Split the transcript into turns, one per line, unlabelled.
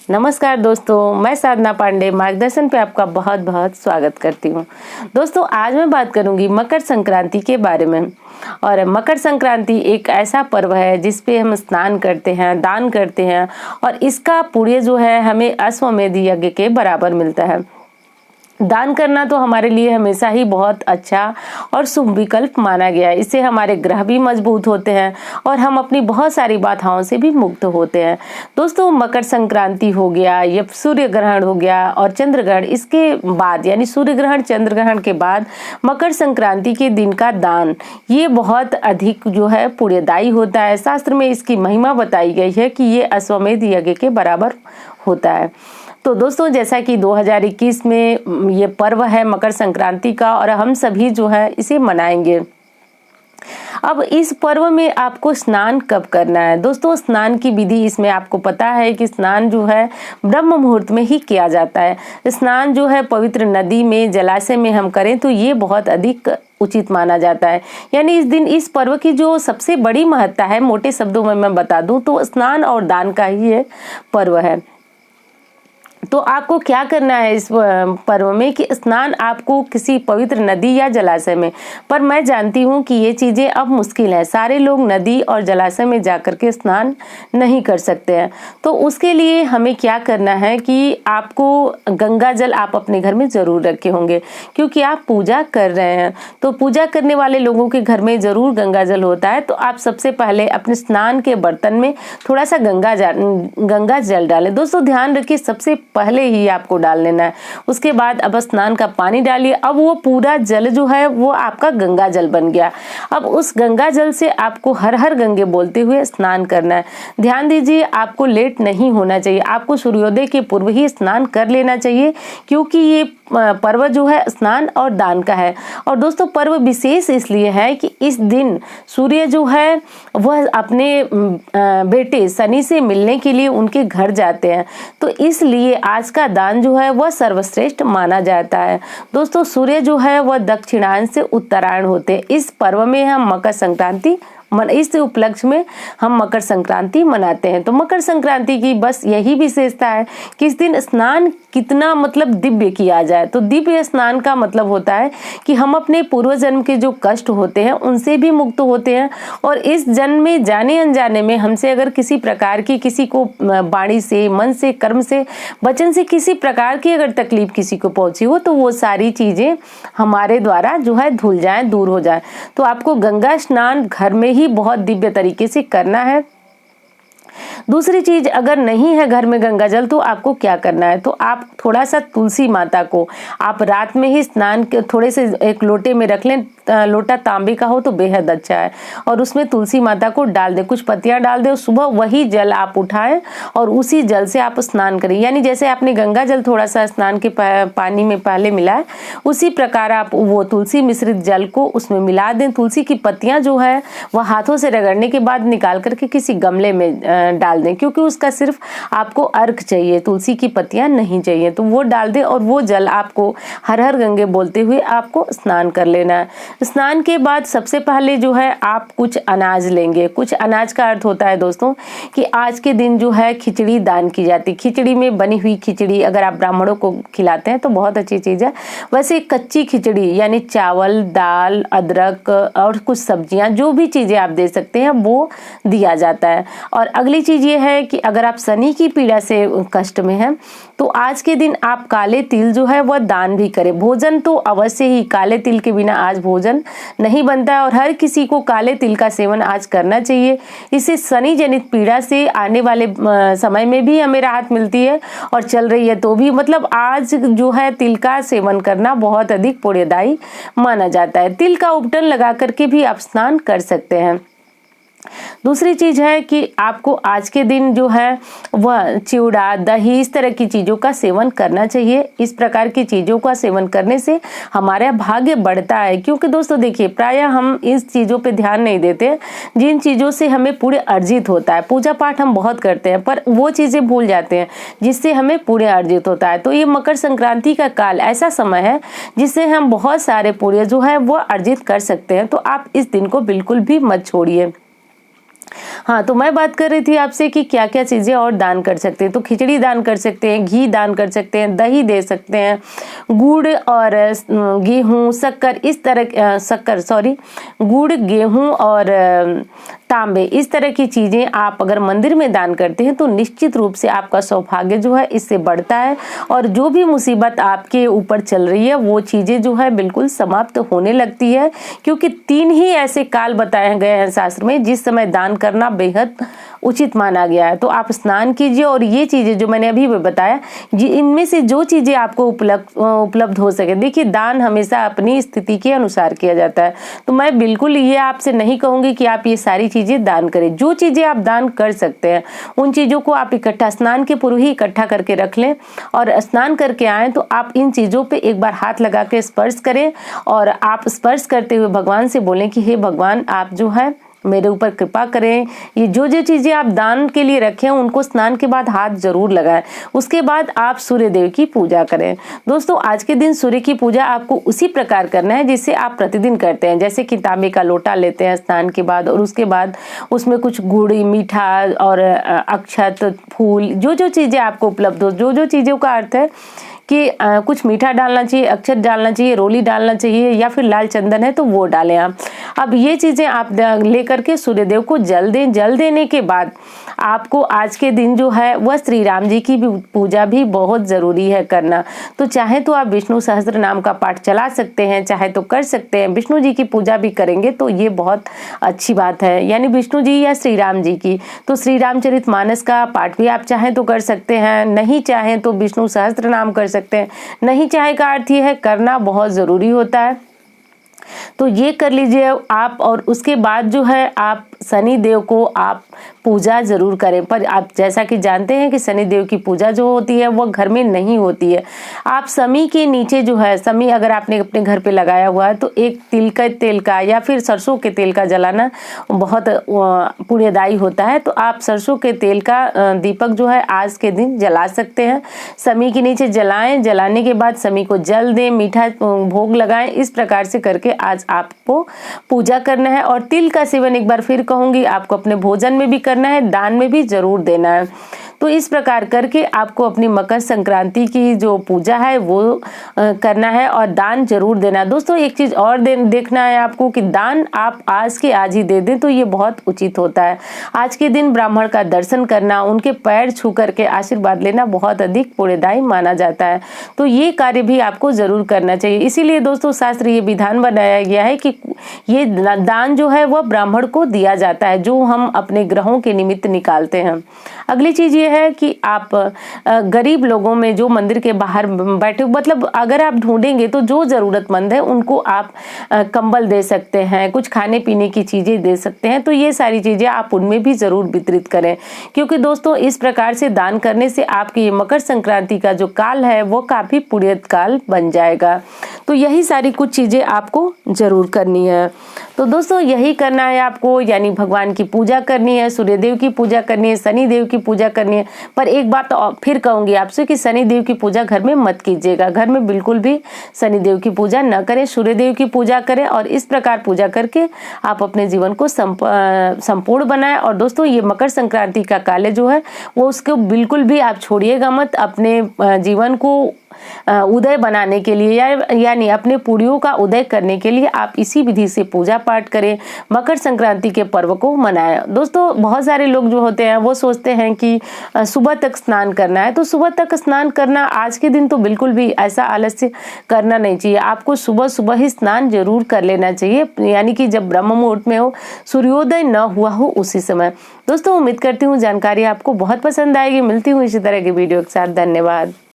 नमस्कार दोस्तों, मैं साधना पांडे मार्गदर्शन पे आपका बहुत बहुत स्वागत करती हूँ। दोस्तों, आज मैं बात करूँगी मकर संक्रांति के बारे में। और मकर संक्रांति एक ऐसा पर्व है जिस पे हम स्नान करते हैं, दान करते हैं और इसका पुण्य जो है हमें अश्वमेध यज्ञ के बराबर मिलता है। दान करना तो हमारे लिए हमेशा ही बहुत अच्छा और शुभ विकल्प माना गया है। इससे हमारे ग्रह भी मजबूत होते हैं और हम अपनी बहुत सारी बाधाओं से भी मुक्त होते हैं। दोस्तों, मकर संक्रांति हो गया या सूर्य ग्रहण हो गया और चंद्र ग्रहण, इसके बाद यानी सूर्य ग्रहण चंद्र ग्रहण के बाद मकर संक्रांति के दिन का दान ये बहुत अधिक जो है पुण्यदायी होता है। शास्त्र में इसकी महिमा बताई गई है कि ये अश्वमेध यज्ञ के बराबर होता है। तो दोस्तों, जैसा कि 2021 में ये पर्व है मकर संक्रांति का और हम सभी जो है इसे मनाएंगे। अब इस पर्व में आपको स्नान कब करना है? दोस्तों, स्नान की विधि इसमें आपको पता है कि स्नान जो है ब्रह्म मुहूर्त में ही किया जाता है। स्नान जो है पवित्र नदी में, जलाशय में हम करें तो ये बहुत अधिक उचित माना जाता है। यानी इस दिन इस पर्व की जो सबसे बड़ी महत्ता है, मोटे शब्दों में मैं बता दूं तो स्नान और दान का ही ये पर्व है। तो आपको क्या करना है इस पर्व में कि स्नान आपको किसी पवित्र नदी या जलाशय में, पर मैं जानती हूँ कि ये चीज़ें अब मुश्किल है। सारे लोग नदी और जलाशय में जाकर के स्नान नहीं कर सकते हैं। तो उसके लिए हमें क्या करना है कि आपको गंगा जल आप अपने घर में ज़रूर रखे होंगे, क्योंकि आप पूजा कर रहे हैं। तो पूजा करने वाले लोगों के घर में ज़रूर गंगा जल होता है। तो आप सबसे पहले अपने स्नान के बर्तन में थोड़ा सा गंगा जल डालें। दोस्तों, ध्यान रखिए, सबसे पहले ही आपको डाल लेना है। उसके बाद अब स्नान का पानी डालिए। अब वो पूरा जल जो है वो आपका गंगा जल बन गया। अब उस गंगा जल से आपको हर हर गंगे बोलते हुए स्नान करना है। ध्यान दीजिए, आपको लेट नहीं होना चाहिए। आपको सूर्योदय के पूर्व ही स्नान कर लेना चाहिए, क्योंकि ये पर्व जो है स्नान और दान का है। और दोस्तों, पर्व विशेष इसलिए है कि इस दिन सूर्य जो है वह अपने बेटे शनि से मिलने के लिए उनके घर जाते हैं। तो इसलिए आज का दान जो है वह सर्वश्रेष्ठ माना जाता है। दोस्तों, सूर्य जो है वह दक्षिणायन से उत्तरायण होते हैं। इस पर्व में हम मकर संक्रांति इस उपलक्ष्य में हम मकर संक्रांति मनाते हैं। तो मकर संक्रांति की बस यही विशेषता है कि इस दिन स्नान कितना दिव्य किया जाए। तो दिव्य स्नान का मतलब होता है कि हम अपने पूर्व जन्म के जो कष्ट होते हैं उनसे भी मुक्त होते हैं। और इस जन्म में जाने अनजाने में हमसे अगर किसी प्रकार की, किसी को वाणी से, मन से, कर्म से, वचन से किसी प्रकार की अगर तकलीफ किसी को पहुंची हो तो वो सारी चीजें हमारे द्वारा जो है धुल जाएं, दूर हो जाएं। तो आपको गंगा स्नान घर में ही बहुत दिव्य तरीके से करना है। दूसरी चीज, अगर नहीं है घर में गंगा जल तो आपको क्या करना है? तो आप थोड़ा सा तुलसी माता को आप रात में ही स्नान के थोड़े से एक लोटे में रख लें। लोटा तांबे का हो तो बेहद अच्छा है। और उसमें तुलसी माता को डाल दें, कुछ पत्तियां डाल दें। सुबह वही जल आप उठाएं और उसी जल से आप स्नान करें। यानी जैसे आपने गंगा जल थोड़ा सा स्नान के पानी में पहले मिलाए, उसी प्रकार आप वो तुलसी मिश्रित जल को उसमें मिला दें। तुलसी की पत्तियां जो है वह हाथों से रगड़ने के बाद निकाल करके किसी गमले में डाल दें, क्योंकि उसका सिर्फ आपको अर्घ चाहिए, तुलसी की पत्तियां नहीं चाहिए। तो वो डाल दें और वो जल आपको हर हर गंगे बोलते हुए आपको स्नान कर लेना है। स्नान के बाद सबसे पहले जो है आप कुछ अनाज लेंगे। कुछ अनाज का अर्थ होता है दोस्तों कि आज के दिन जो है खिचड़ी दान की जाती। खिचड़ी में बनी हुई खिचड़ी अगर आप ब्राह्मणों को खिलाते हैं तो बहुत अच्छी चीज़ है। वैसे कच्ची खिचड़ी यानी चावल, दाल, अदरक और कुछ सब्जियां, जो भी चीज़ें आप दे सकते हैं वो दिया जाता है। और अगली चीज़ ये है कि अगर आप शनि की पीड़ा से कष्ट में हैं तो आज के दिन आप काले तिल जो है वह दान भी करें। भोजन तो अवश्य ही, काले तिल के बिना आज भोजन नहीं बनता है और हर किसी को काले तिल का सेवन आज करना चाहिए। इससे शनि जनित पीड़ा से आने वाले समय में भी हमें राहत मिलती है और चल रही है तो भी आज जो है तिल का सेवन करना बहुत अधिक पुण्यदायी माना जाता है। तिल का उपटन लगा करके भी आप स्नान कर सकते हैं। दूसरी चीज है कि आपको आज के दिन जो है वह चिवड़ा, दही, इस तरह की चीजों का सेवन करना चाहिए। इस प्रकार की चीजों का सेवन करने से हमारा भाग्य बढ़ता है, क्योंकि दोस्तों देखिए, प्रायः हम इस चीजों पे ध्यान नहीं देते जिन चीजों से हमें पुण्य अर्जित होता है। पूजा पाठ हम बहुत करते हैं पर वो चीजें भूल जाते हैं जिससे हमें पुण्य अर्जित होता है। तो ये मकर संक्रांति का काल ऐसा समय है जिससे हम बहुत सारे पुण्य जो है वो अर्जित कर सकते हैं। तो आप इस दिन को बिल्कुल भी मत छोड़िए। हाँ, तो मैं बात कर रही थी आपसे कि क्या-क्या चीज़ें और दान कर सकते हैं। तो खिचड़ी दान कर सकते हैं, घी दान कर सकते हैं, दही दे सकते हैं, गुड़ और गेहूँ, शक्कर इस तरह गुड़, गेहूँ और तांबे इस तरह की चीज़ें आप अगर मंदिर में दान करते हैं तो निश्चित रूप से आपका सौभाग्य जो है इससे बढ़ता है और जो भी मुसीबत आपके ऊपर चल रही है वो चीज़ें जो है बिल्कुल समाप्त होने लगती है, क्योंकि 3 ही ऐसे काल बताए गए हैं शास्त्र में जिस समय दान करना बेहद उचित माना गया है। तो आप स्नान कीजिए और ये चीज़ें जो मैंने अभी भी बताया इनमें से जो चीज़ें आपको उपलब्ध हो सके। देखिए, दान हमेशा अपनी स्थिति के अनुसार किया जाता है, तो मैं बिल्कुल ये आपसे नहीं कहूँगी कि आप ये सारी चीज़ें दान करें। जो चीज़ें आप दान कर सकते हैं उन चीज़ों को आप इकट्ठा स्नान के पूर्व ही इकट्ठा करके रख लें और स्नान करके आएँ तो आप इन चीज़ों पर एक बार हाथ लगा के स्पर्श करें और आप स्पर्श करते हुए भगवान से बोलें कि हे भगवान, आप जो है मेरे ऊपर कृपा करें। ये जो चीज़ें आप दान के लिए रखें उनको स्नान के बाद हाथ जरूर लगाएं। उसके बाद आप सूर्य देव की पूजा करें। दोस्तों, आज के दिन सूर्य की पूजा आपको उसी प्रकार करना है जिससे आप प्रतिदिन करते हैं। जैसे कि तांबे का लोटा लेते हैं स्नान के बाद और उसके बाद उसमें कुछ गुड़, मीठा और अक्षत, फूल, जो चीज़ें आपको उपलब्ध हो, जो चीज़ों का अर्थ है कि कुछ मीठा डालना चाहिए, अक्षत डालना चाहिए, रोली डालना चाहिए या फिर लाल चंदन है तो वो डालें आप। अब ये चीज़ें आप लेकर के सूर्यदेव को जल दें। जल देने के बाद आपको आज के दिन जो है वह श्री राम जी की भी पूजा भी बहुत ज़रूरी है करना। तो चाहे तो आप विष्णु सहस्त्र नाम का पाठ चला सकते हैं, चाहे तो कर सकते हैं। विष्णु जी की पूजा भी करेंगे तो ये बहुत अच्छी बात है, यानी विष्णु जी या श्री राम जी की। तो श्री रामचरितमानस का पाठ भी आप चाहें तो कर सकते हैं, नहीं चाहें तो विष्णु सहस्त्र नाम कर सकते हैं। नहीं चाहे का अर्थ ये है करना बहुत ज़रूरी होता है, तो ये कर लीजिए आप। और उसके बाद जो है आप शनि देव को आप पूजा जरूर करें, पर आप जैसा कि जानते हैं कि शनि देव की पूजा जो होती है वो घर में नहीं होती है। आप शमी के नीचे जो है, शमी अगर आपने अपने घर पे लगाया हुआ है तो एक तिल के तेल का या फिर सरसों के तेल का जलाना बहुत पुण्यदायी होता है। तो आप सरसों के तेल का दीपक जो है आज के दिन जला सकते हैं। शमी के नीचे जलाएं, जलाने के बाद शमी को जल दें, मीठा भोग लगाएं। इस प्रकार से करके आज आपको पूजा करना है। और तिल का सेवन एक बार फिर कहूंगी आपको अपने भोजन में भी करना है, दान में भी जरूर देना है। तो इस प्रकार करके आपको अपनी मकर संक्रांति की जो पूजा है वो करना है और दान जरूर देना है। दोस्तों, एक चीज और देखना है आपको कि दान आप आज के आज ही दे दें तो ये बहुत उचित होता है। आज के दिन ब्राह्मण का दर्शन करना, उनके पैर छू करके आशीर्वाद लेना बहुत अधिक पुण्यदायी माना जाता है। तो ये कार्य भी आपको जरूर करना चाहिए। इसीलिए दोस्तों शास्त्र ये विधान बनाया गया है कि ये दान जो है वह ब्राह्मण को दिया जाता है, जो हम अपने ग्रहों के निमित्त निकालते हैं। अगली चीज ये है कि आप गरीब लोगों में जो मंदिर के बाहर बैठे, मतलब अगर आप ढूंढेंगे तो जो जरूरतमंद है उनको आप कंबल दे सकते हैं, कुछ खाने पीने की चीजें दे सकते हैं। तो ये सारी चीजें आप उनमें भी जरूर वितरित करें, क्योंकि दोस्तों इस प्रकार से दान करने से आपकी मकर संक्रांति का जो काल है वो काफी पुण्य काल बन जाएगा। तो यही सारी कुछ चीजें आपको जरूर करनी है। तो दोस्तों यही करना है आपको, यानी भगवान की पूजा करनी है, सूर्यदेव की पूजा करनी है, शनि देव की पूजा करनी है। पर एक बात तो फिर कहूंगी आपसे कि शनि देव की पूजा घर में मत कीजिएगा। घर में बिल्कुल भी शनि देव की पूजा न करें, सूर्यदेव की पूजा करें और इस प्रकार पूजा करके आप अपने जीवन को संपूर्ण बनाएं। और दोस्तों ये मकर संक्रांति का काल जो है वो उसको बिल्कुल भी आप छोड़िएगा मत। अपने जीवन को उदय बनाने के लिए यानी अपने पुण्यों का उदय करने के लिए आप इसी विधि से पूजा पाठ करें, मकर संक्रांति के पर्व को मनाएं। दोस्तों बहुत सारे लोग जो होते हैं वो सोचते हैं कि सुबह तक स्नान करना है, तो सुबह तक स्नान करना आज के दिन तो बिल्कुल भी ऐसा आलस्य करना नहीं चाहिए। आपको सुबह सुबह ही स्नान जरूर कर लेना चाहिए, यानी कि जब ब्रह्म मुहूर्त में हो, सूर्योदय न हुआ हो उसी समय। दोस्तों उम्मीद करती हूँ जानकारी आपको बहुत पसंद आएगी। मिलती हूँ इसी तरह की वीडियो के साथ। धन्यवाद।